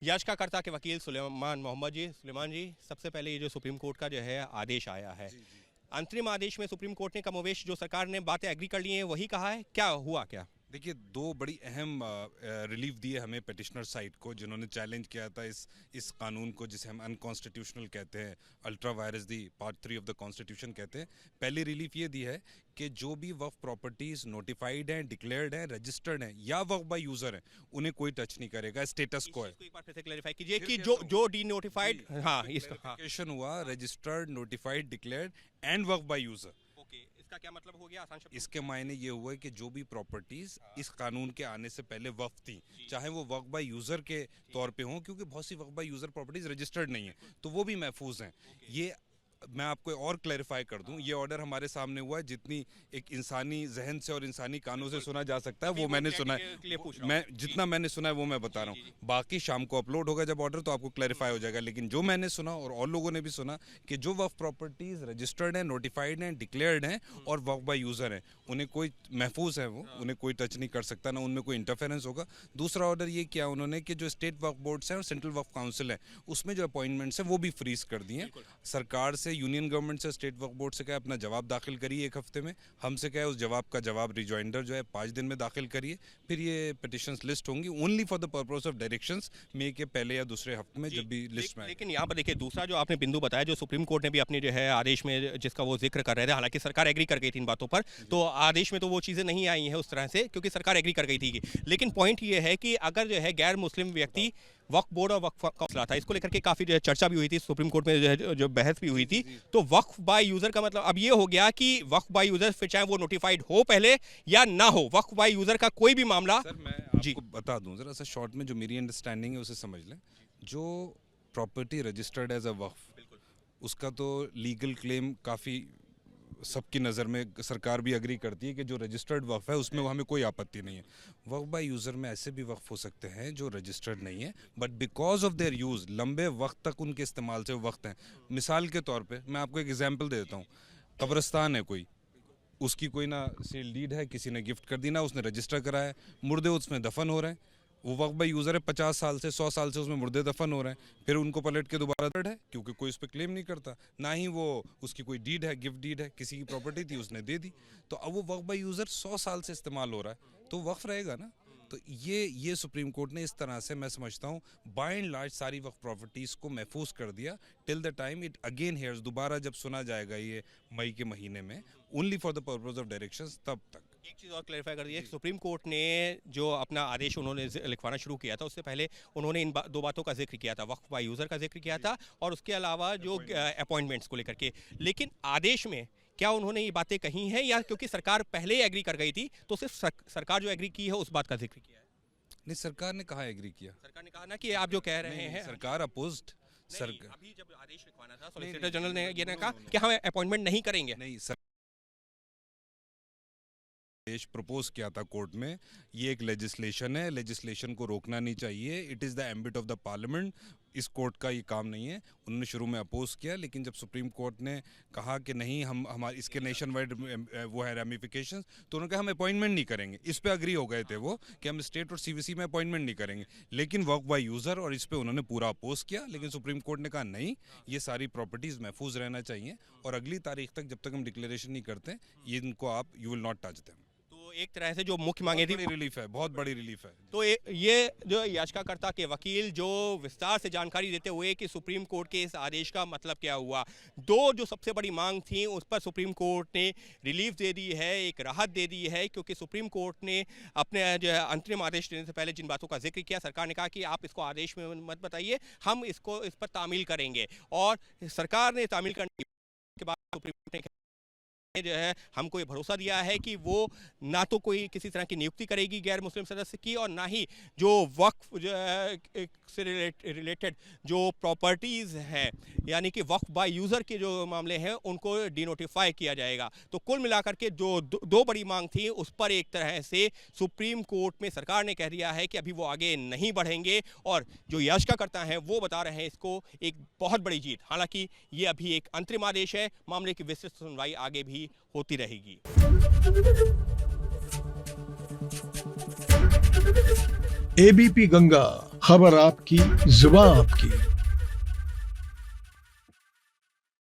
याचिकाकर्ता के वकील सुलेमान जी, सबसे पहले ये जो सुप्रीम कोर्ट का जो है आदेश आया है, अंतरिम आदेश में सुप्रीम कोर्ट ने कमोवेश जो सरकार ने बातें एग्री कर ली हैं वही कहा है, क्या हुआ क्या? देखिए, दो बड़ी अहम रिलीफ दिए हमें पिटिशनर साइड को, जिन्होंने चैलेंज किया था इस कानून को, जिसे हम अनकॉन्स्टिट्यूशनल कहते हैं, ultra vires the part 3 of the constitution कहते हैं। पहली रिलीफ ये दी है कि जो भी वक्फ प्रॉपर्टीज नोटिफाइड हैं, डिक्लेयर्ड हैं, रजिस्टर्ड हैं या वक्फ बाय यूजर हैं, उन्हें कोई टच नहीं करेगा। स्टेटस को है। एक बार फिर से क्लैरिफाई कीजिए कि जो डी नोटिफाइड, हाँ, इसका हुआ registered, notified, declared and Waqf by user. इसका क्या मतलब हो गया? आसान शब्दों में इसके मायने ये हुआ है कि जो भी प्रॉपर्टीज इस कानून के आने से पहले वक्फ थी, चाहे वो वक्फ बाय यूजर के तौर पे हों, क्योंकि बहुत सी वक्फ बाय यूजर प्रॉपर्टीज रजिस्टर्ड नहीं है, तो वो भी महफूज हैं। ये मैं आपको और क्लैरिफाई कर दूं, ये ऑर्डर हमारे सामने हुआ है, जितनी एक इंसानी जहन से और इंसानी कानों से सुना जा सकता है वो मैंने सुना है। मैं जितना मैंने सुना है वो मैं बता रहा हूँ, बाकी शाम को अपलोड होगा जब ऑर्डर, तो आपको क्लैरिफाई हो जाएगा। लेकिन जो मैंने सुना और लोगों ने भी सुना कि जो वक्फ प्रॉपर्टीज रजिस्टर्ड हैं, नोटिफाइड हैं, डिक्लेयर्ड हैं और वक्फ बाय यूजर हैं, उन्हें कोई महफूज है, वो उन्हें कोई टच नहीं कर सकता, ना उनमें कोई इंटरफेरेंस होगा। दूसरा ऑर्डर ये किया उन्होंने कि जो स्टेट वक्फ बोर्ड्स हैं और सेंट्रल वक्फ काउंसिल है, उसमें जो अपॉइंटमेंट्स हैं वो भी फ्रीज कर दिए। सरकार से, यूनियन गवर्नमेंट से, स्टेट वक्फ बोर्ड से कहा अपना जवाब दाखिल करिए 1 हफ्ते में, हमसे कहा उस जवाब का जवाब रिजॉइंडर जो है 5 दिन में दाखिल करिए, फिर ये पिटिशंस लिस्ट होंगी only for the purpose of directions May के पहले या दूसरे हफ्ते में जब भी लिस्ट में। लेकिन यहाँ पर देखिए, दूसरा जो आपने बिंदु बताया, जो सुप्रीम कोर्ट ने भी अपने जो है आदेश में जिसका वो जिक्र कर रहे थे, हालांकि सरकार एग्री कर गई थी इन बातों पर, तो आदेश में तो वो चीज़ें नहीं आई हैं उस तरह से, क्योंकि सरकार एग्री कर गई थी। लेकिन पॉइंट ये है कि अगर जो है गैर मुस्लिम व्यक्ति वक्फ बोर्ड और वक्फ काउंसिल था, इसको लेकर के काफी जो है चर्चा भी हुई थी, सुप्रीम कोर्ट में जो बहस भी हुई थी, तो वक्फ बाय यूजर का मतलब अब ये हो गया कि वक्फ बाय यूजर फिर चाहे वो नोटिफाइड हो पहले या ना हो, वक्फ बाय यूजर का कोई भी मामला। सर मैं आपको बता दूं जरा सा शॉर्ट में, जो मेरी अंडरस्टैंडिंग है उसे समझ लें। जो प्रॉपर्टी रजिस्टर्ड एज अ वक्फ, उसका तो लीगल क्लेम काफ़ी सबकी नज़र में सरकार भी एग्री करती है कि जो रजिस्टर्ड वक्फ है उसमें हमें कोई आपत्ति नहीं है। वक्फ बाय यूज़र में ऐसे भी वक्फ हो सकते हैं जो रजिस्टर्ड नहीं है, but because of their use, लंबे वक्त तक उनके इस्तेमाल से वक्त हैं। मिसाल के तौर पे मैं आपको एक एग्जांपल दे देता हूँ। कब्रिस्तान है कोई, उसकी कोई ना सेल डीड है, किसी ने गिफ्ट कर दी, ना उसने रजिस्टर कराया, मुर्दे उसमें दफन हो रहे हैं, वो वक्फ बाय यूज़र है, 50 साल से 100 साल से उसमें मुर्दे दफन हो रहे हैं, फिर उनको पलट के दोबारा दर्ड है, क्योंकि कोई उस पर क्लेम नहीं करता, ना ही वो उसकी कोई डीड है, गिफ्ट डीड है, किसी की प्रॉपर्टी थी उसने दे दी, तो अब वो वक्फ बाय यूज़र 100 साल से इस्तेमाल हो रहा है, तो वक्फ रहेगा ना। तो ये सुप्रीम कोर्ट ने इस तरह से, मैं समझता हूँ, बाय एंड लार्ज सारी वक्फ प्रॉपर्टीज़ को महफूज कर दिया till the time it again hairs, दोबारा जब सुना जाएगा ये मई के महीने में, only for the purpose of directions, तब तक। एक चीज़ और क्लैरिफाई कर दीजिए, सुप्रीम कोर्ट ने जो अपना आदेश उन्होंने लिखवाना शुरू किया था, उससे पहले उन्होंने इन दो बातों का जिक्र किया था, वक्फ बाय यूज़र का जिक्र किया था और उसके अलावा जो अपॉइंटमेंट्स को लेकर के। लेकिन आदेश में क्या उन्होंने ये बातें कही हैं, या क्योंकि सरकार पहले ही एग्री कर गई थी तो सिर्फ सरकार जो एग्री की है उस बात का जिक्र किया है? नहीं, सरकार ने कहा एग्री किया, सरकार ने कहा ना कि आप जो कह रहे हैं, सरकार अपोज्ड। अभी जब आदेश लिखवाना था, सॉलिसिटर जनरल ने ये कहा कि हम अपॉइंटमेंट नहीं करेंगे। नहीं, प्रपोज किया था कोर्ट में, ये एक लेजिस्लेशन है, लेजिस्लेशन को रोकना नहीं चाहिए, it is the ambit of the parliament, इस कोर्ट का ये काम नहीं है। उन्होंने शुरू में अपोज किया, लेकिन जब सुप्रीम कोर्ट ने कहा कि नहीं, हम हमारे इसके नेशन वाइड वो है रेमिफिकेशंस, तो उन्होंने कहा हम अपॉइंटमेंट नहीं करेंगे। इस पे अग्री हो गए थे वो कि हम स्टेट और सीवीसी में अपॉइंटमेंट नहीं करेंगे, लेकिन वक्फ बाय यूज़र और इस पे उन्होंने पूरा अपोज किया। लेकिन सुप्रीम कोर्ट ने कहा नहीं, ये सारी प्रॉपर्टीज़ महफूज रहना चाहिए और अगली तारीख तक जब तक हम डिक्लेरेशन नहीं करते, ये इनको आप you will not touch them. एक तरह से जो मुख्य मांगे थी, रिलीफ है, बहुत बड़ी रिलीफ है। तो ये जो याचिकाकर्ता के वकील जो विस्तार से जानकारी देते हुए कि सुप्रीम कोर्ट के इस आदेश का मतलब क्या हुआ, दो जो सबसे बड़ी मांग थी उस पर सुप्रीम कोर्ट ने रिलीफ दे दी है, एक राहत दे दी है, क्योंकि सुप्रीम कोर्ट ने अपने जो है अंतरिम आदेश देने से पहले जिन बातों का जिक्र किया, सरकार ने कहा कि आप इसको आदेश में मत बताइए, हम इस पर तामील करेंगे, और सरकार ने तामील करने के बाद सुप्रीम कोर्ट ने जो है हमको ये भरोसा दिया है कि वो ना तो कोई किसी तरह की नियुक्ति करेगी गैर मुस्लिम सदस्य की, और ना ही जो वक्फ जो है से रिलेटेड जो प्रॉपर्टीज़ हैं, यानी कि वक्फ बाय यूज़र के जो मामले हैं, उनको डिनोटिफाई किया जाएगा। तो कुल मिलाकर के जो दो बड़ी मांग थी, उस पर एक तरह से सुप्रीम कोर्ट में सरकार ने कह दिया है कि अभी वो आगे नहीं बढ़ेंगे, और जो याचिकाकर्ता हैं वो बता रहे हैं इसको एक बहुत बड़ी जीत। हालांकि ये अभी एक अंतरिम आदेश है, मामले की विस्तृत सुनवाई आगे भी होती रहेगी। एबीपी गंगा, खबर आपकी, जुबान आपकी।